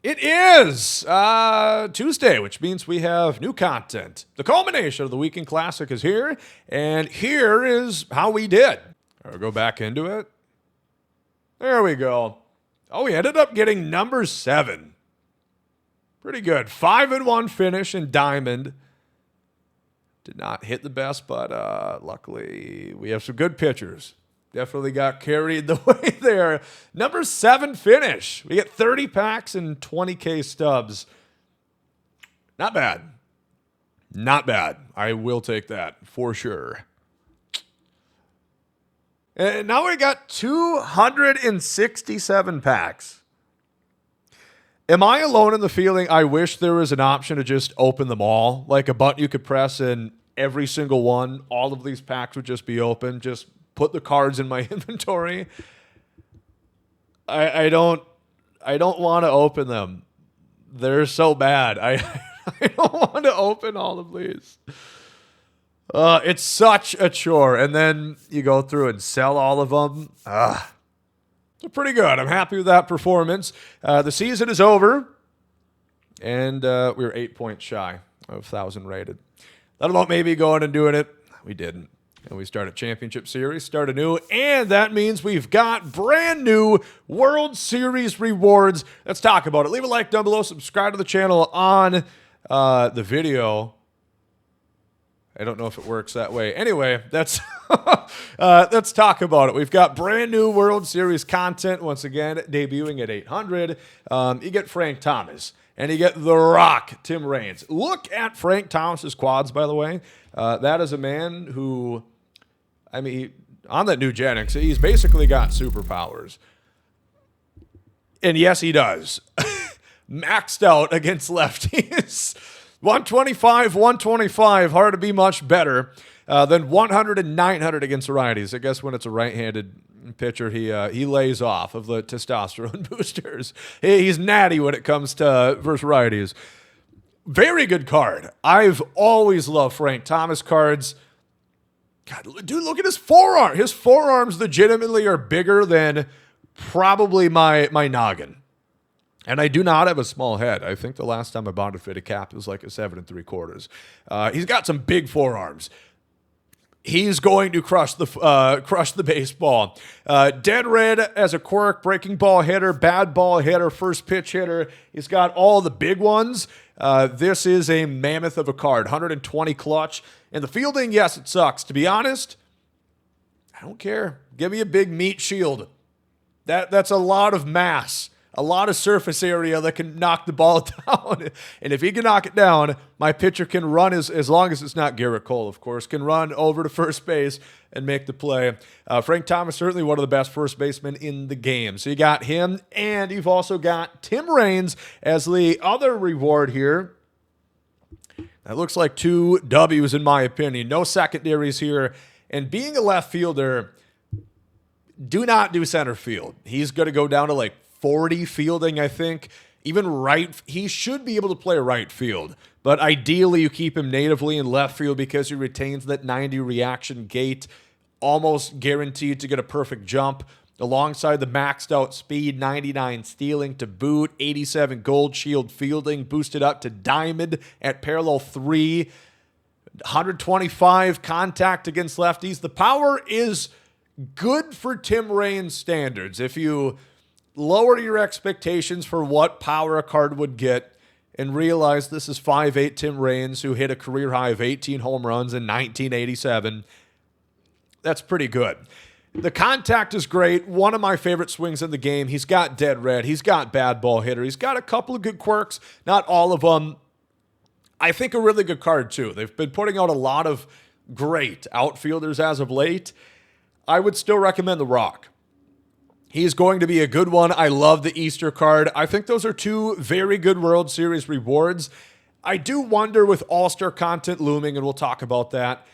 It is Tuesday, which means we have new content. The culmination of the Weekend Classic is here, and here is how we did. I'll go back into it. There we go. Oh, we ended up getting number 7. Pretty good. 5-1 finish in Diamond. Did not hit the best, but luckily we have some good pitchers. Definitely got carried the way there. Number 7 finish. We get 30 packs and 20K stubs. Not bad. Not bad. I will take that for sure. And now we got 267 packs. Am I alone in the feeling I wish there was an option to just open them all? Like a button you could press and every single one, all of these packs would just be open. Just put the cards in my inventory. I don't want to open them. They're so bad. I don't want to open all of these. It's such a chore. And then you go through and sell all of them. So pretty good. I'm happy with that performance. The season is over, and we were 8 points shy of 1,000 rated. Thought about maybe going and doing it. We didn't. And we start a championship series, start anew, and that means we've got brand new World Series rewards. Let's talk about it. Leave a like down below. Subscribe to the channel on the video. I don't know if it works that way. Anyway, let's talk about it. We've got brand new World Series content, once again, debuting at 800. You get Frank Thomas, and you get The Rock, Tim Raines. Look at Frank Thomas's quads, by the way. That is a man who, I mean, on that Nugenics, he's basically got superpowers. And yes, he does. Maxed out against lefties. 125, 125, hard to be much better than 100 and 900 against righties. I guess when it's a right-handed pitcher, he lays off of the testosterone boosters. He's natty when it comes to versus righties. Very good card. I've always loved Frank Thomas cards. God, dude, look at his forearm. His forearms legitimately are bigger than probably my noggin. And I do not have a small head. I think the last time I bought a fitted cap, it was like a 7 3/4. He's got some big forearms. He's going to crush the baseball. Dead red as a quirk, breaking ball hitter, bad ball hitter, first pitch hitter. He's got all the big ones. This is a mammoth of a card. 120 clutch. And the fielding, yes, it sucks. To be honest, I don't care. Give me a big meat shield. That's a lot of mass. A lot of surface area that can knock the ball down. And if he can knock it down, my pitcher can run, as long as it's not Garrett Cole, of course, can run over to first base and make the play. Frank Thomas, certainly one of the best first basemen in the game. So you got him, and you've also got Tim Raines as the other reward here. That looks like 2 W's in my opinion. No secondaries here. And being a left fielder, do not do center field. He's going to go down to like 40 fielding, I think. Even right, he should be able to play right field. But ideally, you keep him natively in left field because he retains that 90 reaction gate. Almost guaranteed to get a perfect jump. Alongside the maxed out speed, 99 stealing to boot, 87 gold shield fielding, boosted up to diamond at parallel 3. 125 contact against lefties. The power is good for Tim Raines standards. If you lower your expectations for what power a card would get and realize this is 5'8" Tim Raines, who hit a career high of 18 home runs in 1987. That's pretty good. The contact is great. One of my favorite swings in the game. He's got dead red. He's got bad ball hitter. He's got a couple of good quirks. Not all of them. I think a really good card, too. They've been putting out a lot of great outfielders as of late. I would still recommend The Rock. He's going to be a good one. I love the Easter card. I think those are 2 very good World Series rewards. I do wonder with All-Star content looming, and we'll talk about that,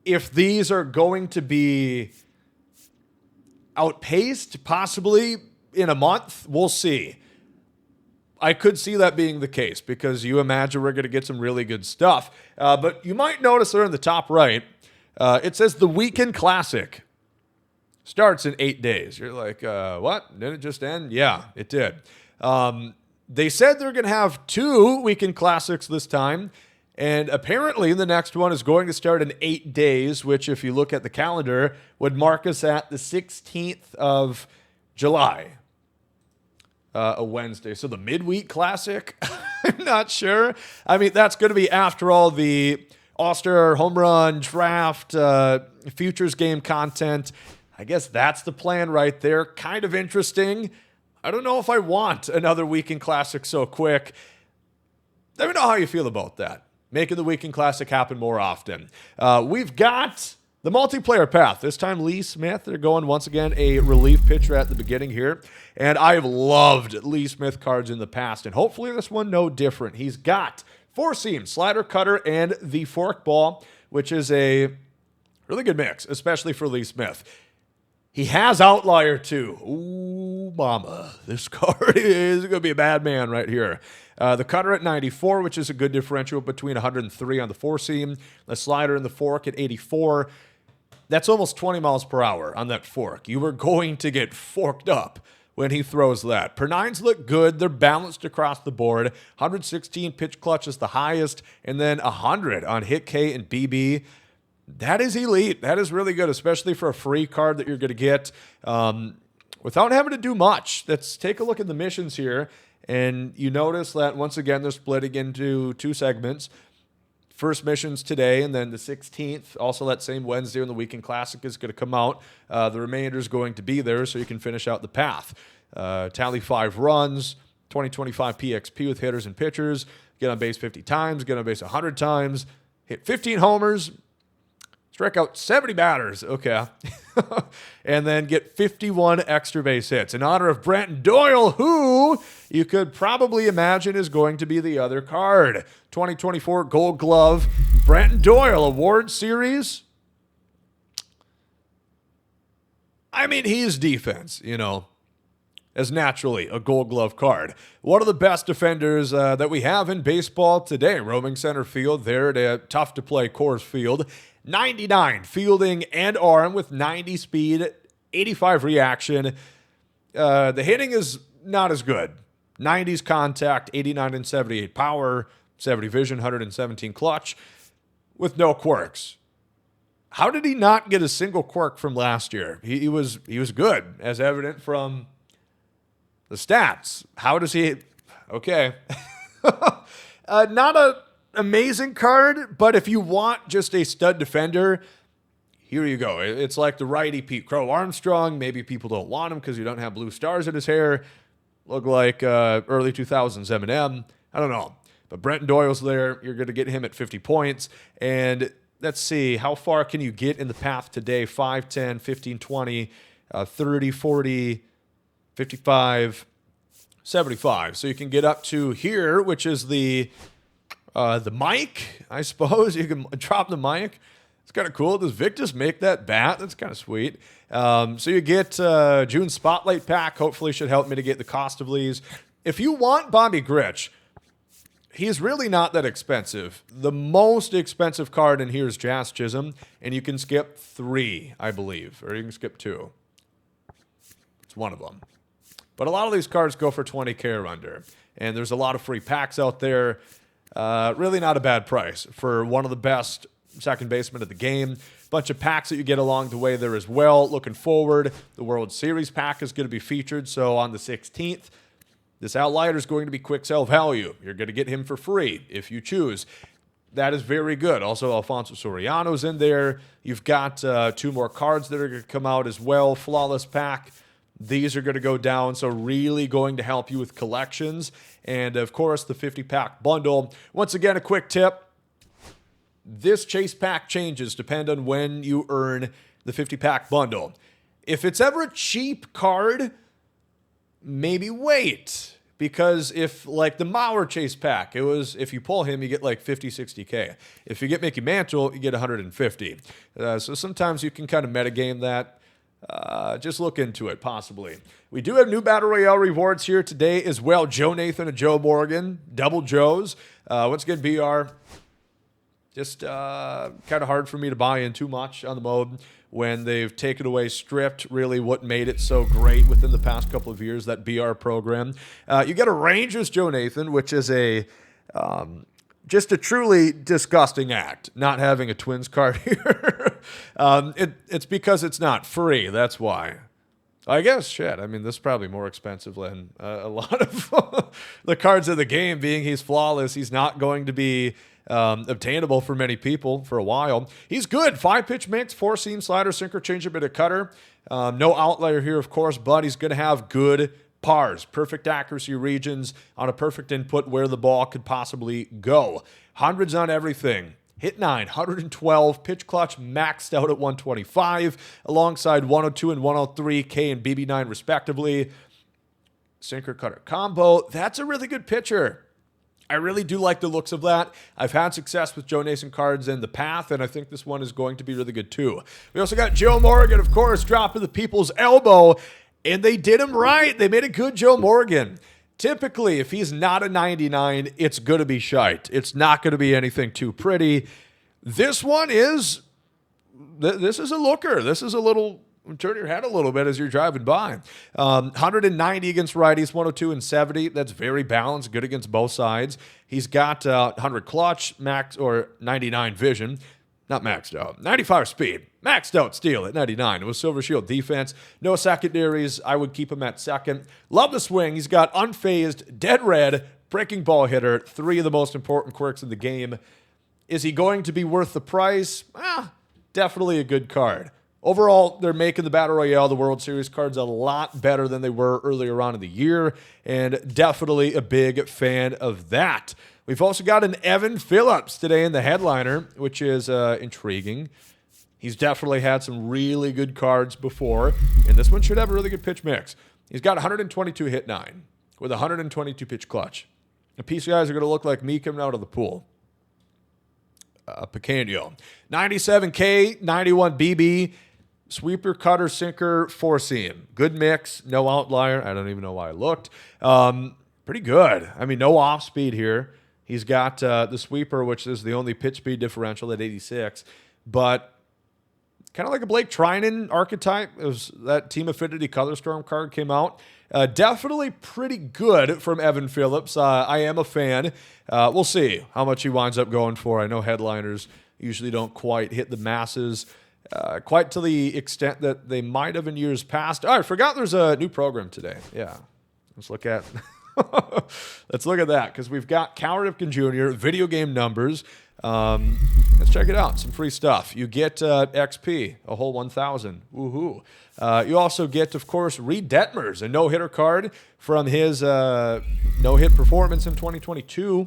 if these are going to be outpaced possibly in a month. We'll see. I could see that being the case because you imagine we're going to get some really good stuff. But you might notice there in the top right, it says the Weekend Classic. Starts in 8 days. You're like, what? Did it just end? Yeah, it did. They said they're going to have 2 weekend classics this time. And apparently the next one is going to start in 8 days, which if you look at the calendar would mark us at the 16th of July. A Wednesday. So the midweek classic, I'm not sure. I mean, that's going to be after all the All-Star home run draft, futures game content. I guess that's the plan right there. Kind of interesting. I don't know if I want another weekend classic so quick. Let me know how you feel about that. Making the weekend classic happen more often. We've got the multiplayer path. This time, Lee Smith, they're going once again a relief pitcher at the beginning here. And I've loved Lee Smith cards in the past, and hopefully this one no different. He's got 4-seam, slider, cutter, and the forkball, which is a really good mix, especially for Lee Smith. He has outlier too. Ooh, mama. This card is going to be a bad man right here. The cutter at 94, which is a good differential between 103 on the 4-seam. The slider and the fork at 84. That's almost 20 miles per hour on that fork. You are going to get forked up when he throws that. Per 9s look good. They're balanced across the board. 116 pitch clutch is the highest. And then 100 on hit K and BB. That is elite. That is really good, especially for a free card that you're going to get without having to do much. Let's take a look at the missions here. And you notice that, once again, they're splitting into 2 segments. First mission's today, and then the 16th, also that same Wednesday when the Weekend Classic is going to come out. The remainder is going to be there so you can finish out the path. Tally 5 runs, 2025 PXP with hitters and pitchers, get on base 50 times, get on base 100 times, hit 15 homers, strike out 70 batters, okay. And then get 51 extra base hits in honor of Brent Doyle, who you could probably imagine is going to be the other card. 2024 Gold Glove, Brent Doyle Award Series. I mean, he's defense, as naturally a Gold Glove card. One of the best defenders that we have in baseball today, roaming center field there at a tough-to-play Coors Field. 99 fielding and arm with 90 speed, 85 reaction. The hitting is not as good. 90s contact, 89 and 78 power, 70 vision, 117 clutch, with no quirks. How did he not get a single quirk from last year? He was good, as evident from the stats. How does he? Okay. Not a amazing card, but if you want just a stud defender, here you go. It's like the righty Pete Crow Armstrong. Maybe people don't want him because you don't have blue stars in his hair. Look like early 2000s Eminem. I don't know. But Brent Doyle's there. You're going to get him at 50 points. And let's see, how far can you get in the path today? 5, 10, 15, 20, 30, 40, 55, 75. So you can get up to here, which is the mic, I suppose. You can drop the mic. It's kind of cool. Does Victus make that bat? That's kind of sweet. So you get June Spotlight Pack. Hopefully should help mitigate the cost of these. If you want Bobby Grich, he's really not that expensive. The most expensive card in here is Jazz Chisholm, and you can skip 3, I believe, or you can skip 2. It's one of them. But a lot of these cards go for 20K or under, and there's a lot of free packs out there. Really not a bad price for one of the best second basemen of the game. Bunch of packs that you get along the way there as well. Looking forward, the World Series pack is going to be featured. So on the 16th, this outlier is going to be quick sell value. You're going to get him for free if you choose. That is very good. Also, Alfonso Soriano's in there. You've got 2 more cards that are going to come out as well. Flawless pack. These are going to go down, so really going to help you with collections. And, of course, the 50-pack bundle. Once again, a quick tip. This chase pack changes depending on when you earn the 50-pack bundle. If it's ever a cheap card, maybe wait. Because if, like the Mauer chase pack, it was, if you pull him, you get like 50, 60K. If you get Mickey Mantle, you get 150. So sometimes you can kind of metagame that. Just look into it, possibly. We do have new Battle Royale rewards here today as well. Joe Nathan and Joe Morgan, double Joes. Once again, BR, Just kind of hard for me to buy in too much on the mode when they've taken away, stripped really what made it so great within the past couple of years, that BR program. You get a Rangers Joe Nathan, which is just a truly disgusting act, not having a Twins card here. It's because it's not free. That's why. I guess, shit. I mean, this is probably more expensive than a lot of the cards of the game, being he's flawless. He's not going to be obtainable for many people for a while. He's good. 5-pitch mix, 4-seam slider, sinker, changeup, and a cutter. No outlier here, of course, but he's going to have good pars, perfect accuracy regions on a perfect input where the ball could possibly go. Hundreds on everything. Hit 9, 112, pitch clutch maxed out at 125, alongside 102 and 103 K and BB9 respectively. Sinker cutter combo. That's a really good pitcher. I really do like the looks of that. I've had success with Joe Nathan cards in the past, and I think this one is going to be really good too. We also got Joe Morgan, of course, dropping the people's elbow, and they did him right. They made a good Joe Morgan. Typically, if he's not a 99, it's going to be shite. It's not going to be anything too pretty. This one is, this is a looker. This is a little, turn your head a little bit as you're driving by. 190 against righties, 102 and 70. That's very balanced, good against both sides. He's got 100 clutch, max, or 99 vision. Not maxed out. 95 speed. Maxed out steal at 99. It was Silver Shield defense. No secondaries. I would keep him at second. Love the swing. He's got unfazed, dead red, breaking ball hitter. 3 of the most important quirks in the game. Is he going to be worth the price? Definitely a good card. Overall, they're making the Battle Royale, the World Series cards, a lot better than they were earlier on in the year, and definitely a big fan of that. We've also got an Evan Phillips today in the headliner, which is intriguing. He's definitely had some really good cards before, and this one should have a really good pitch mix. He's got 122 hit 9 with 122 pitch clutch. The PCIs are going to look like me coming out of the pool. Pequeño. 97K, 91 BB, sweeper, cutter, sinker, 4-seam. Good mix, no outlier. I don't even know why I looked. Pretty good. I mean, no off speed here. He's got the sweeper, which is the only pitch speed differential at 86, but kind of like a Blake Trinan archetype. It was that Team Affinity Color Storm card came out. Definitely pretty good from Evan Phillips. I am a fan. We'll see how much he winds up going for. I know headliners usually don't quite hit the masses quite to the extent that they might have in years past. Oh, I forgot there's a new program today. Yeah, let's look at that, because we've got Cal Ripken Jr., video game numbers. Let's check it out. Some free stuff. You get XP, a whole 1,000. Woohoo. You also get, of course, Reed Detmers, a no-hitter card from his no-hit performance in 2022.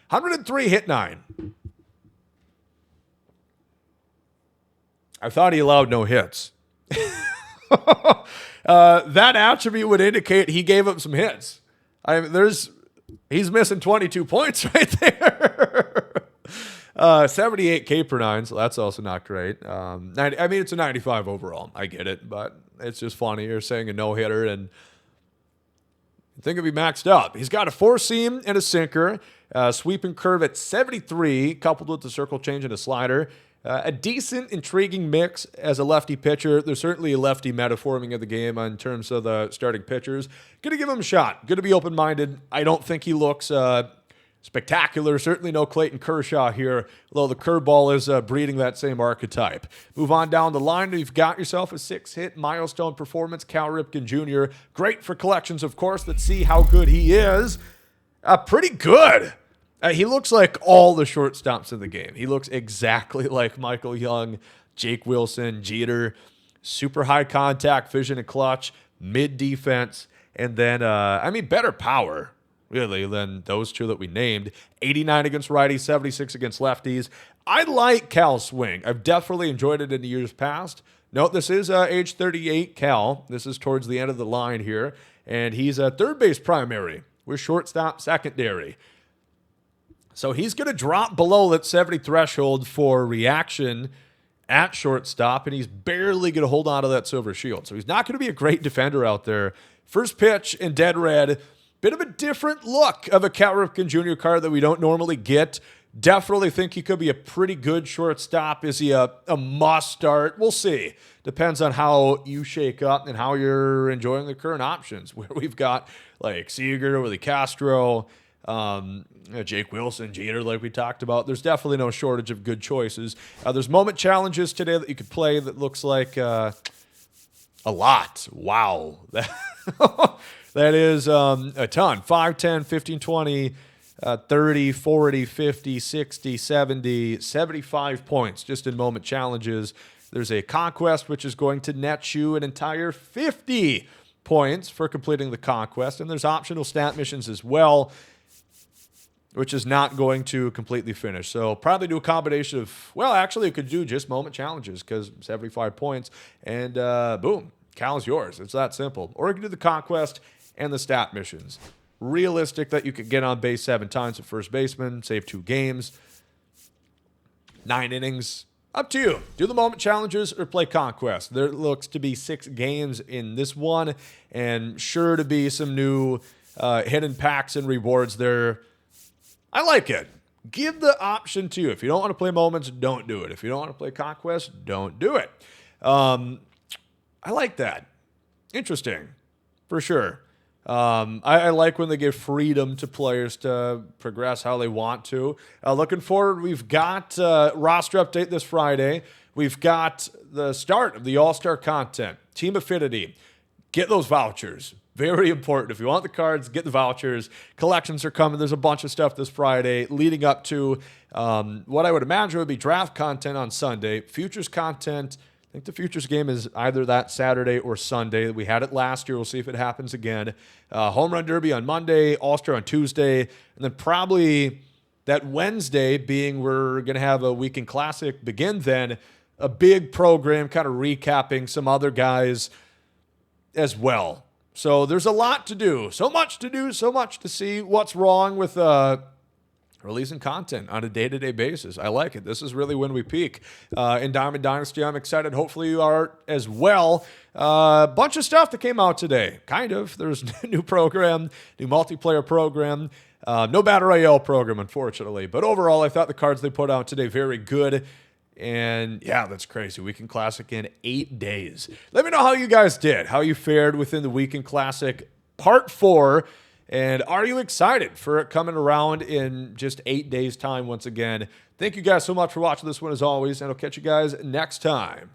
103 hit 9. I thought he allowed no hits. That attribute would indicate he gave up some hits. He's missing 22 points right there. 78 K per 9, so that's also not great. 90, I mean, it's a 95 overall. I get it, but it's just funny. You're saying a no-hitter, and I think it'd be maxed up. He's got a 4-seam and a sinker, sweeping curve at 73, coupled with the circle change and a slider. A decent, intriguing mix as a lefty pitcher. There's certainly a lefty metaforming of the game in terms of the starting pitchers. Going to give him a shot. Going to be open-minded. I don't think he looks spectacular. Certainly no Clayton Kershaw here, although the curveball is breeding that same archetype. Move on down the line. You've got yourself a 6-hit milestone performance, Cal Ripken Jr. Great for collections, of course. Let's see how good he is. Pretty good. He looks like all the shortstops in the game. He looks exactly like Michael Young, Jake Wilson, Jeter. Super high contact, vision and clutch, mid defense, and then, better power, really, than those two that we named. 89 against righties, 76 against lefties. I like Cal's swing. I've definitely enjoyed it in the years past. Note, this is age 38 Cal. This is towards the end of the line here. And he's a third base primary with shortstop secondary. So he's going to drop below that 70 threshold for reaction at shortstop, and he's barely going to hold on to that Silver Shield. So he's not going to be a great defender out there. First pitch in dead red. Bit of a different look of a Cal Ripken Jr. card that we don't normally get. Definitely think he could be a pretty good shortstop. Is he a must start? We'll see. Depends on how you shake up and how you're enjoying the current options, where we've got like Seager, Willie Castro, Jake Wilson, Jeter, like we talked about. There's definitely no shortage of good choices. There's moment challenges today that you could play that looks like a lot. Wow. That is a ton. 5, 10, 15, 20, 30, 40, 50, 60, 70, 75 points just in moment challenges. There's a conquest, which is going to net you an entire 50 points for completing the conquest. And there's optional stat missions as well, which is not going to completely finish. So probably do a combination of, well, actually, it could do just moment challenges because 75 points. And boom, Cal's yours. It's that simple. Or you can do the conquest and the stat missions. Realistic that you could get on base 7 times at first baseman, save 2 games, 9 innings. Up to you. Do the moment challenges or play conquest. There looks to be 6 games in this one, and sure to be some new hidden packs and rewards there. I like it. Give the option to you. If you don't want to play moments, don't do it. If you don't want to play conquest, don't do it. I like that. Interesting, for sure. I like when they give freedom to players to progress how they want to. Looking forward, we've got roster update this Friday. We've got the start of the All-Star content. Team Affinity. Get those vouchers. Very important. If you want the cards, get the vouchers. Collections are coming. There's a bunch of stuff this Friday leading up to what I would imagine would be draft content on Sunday. Futures content. I think the Futures game is either that Saturday or Sunday. We had it last year. We'll see if it happens again. Home Run Derby on Monday, All-Star on Tuesday, and then probably that Wednesday being we're going to have a Weekend Classic begin then, a big program kind of recapping some other guys as well. So there's a lot to do. So much to do, so much to see. What's wrong with releasing content on a day-to-day basis? I like it. This is really when we peak. In Diamond Dynasty, I'm excited. Hopefully you are as well. Bunch of stuff that came out today. Kind of. There's a new program, new multiplayer program. No Battle Royale program, unfortunately. But overall, I thought the cards they put out today very good. And yeah, that's crazy. Weekend Classic in 8 days. Let me know how you guys did, how you fared within the Weekend Classic Part 4. And are you excited for it coming around in just 8 days' time once again? Thank you guys so much for watching this one as always, and I'll catch you guys next time.